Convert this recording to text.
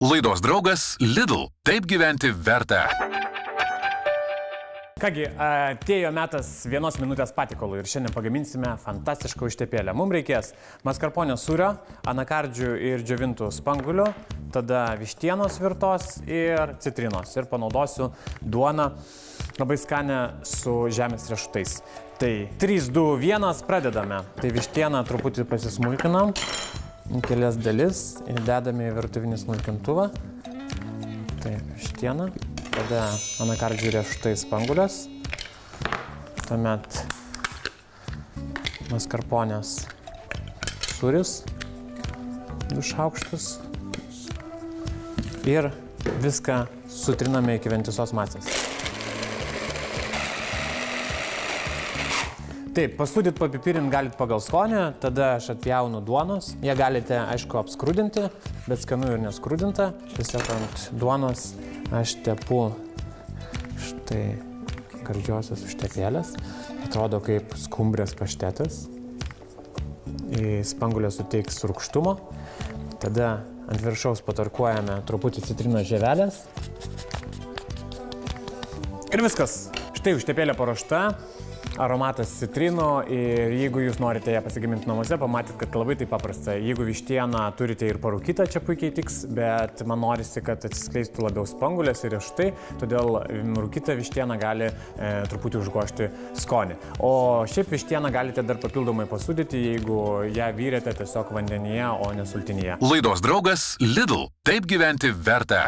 Laidos draugas Lidl. Taip gyventi verta. Kągi, atėjo metas 1 minutės patikalų ir šiandien pagaminsime fantastišką užtepėlę. Mums reikės maskarponio sūrio, anakardžių ir džiovintų spangulių, tada vištienos virtos ir citrinos. Ir panaudosiu duoną labai skanę su žemės riešutais. Tai 3, 2, 1, pradedame. Tai vištieną truputį pasismulkinam, kelias dalis ir dedame į virtuvinį smulkintuvą. Taip, vištieną. Tada anakardžių riešutai spangulės, tuomet maskarponės sūris, 2 šaukštus ir viską sutriname iki vientisos masės. Taip, pasūdyt papipirint galit pagal skonį, tada aš atjaunu duonos. Jie galite, aišku, apskrudinti, bet skanu ir neskrudinta. Tiesiog ant duonos aš tepu štai gardžiosios užtepėlės. Atrodo kaip skumbrės paštetas. Spangulė suteiks rūgštumo. Tada ant viršaus patarkuojame truputį citrinos žievelės. Ir viskas. Štai užtepėlė paruošta. Aromatas citrino ir jeigu jūs norite ją pasigaminti namuose, pamatyt, kad labai tai paprasta. Jeigu vištieną turite ir parūkytą, čia puikiai tiks, bet man norisi, kad atsiskleistų labiau spangulės ir riešutai, todėl rūkyta vištiena gali truputį užgožti skonį. O šiaip vištieną galite dar papildomai pasūdyti, jeigu ją vyrėte tiesiog vandenyje, o ne sultinyje. Laidos draugas Lidl. Taip gyventi verta.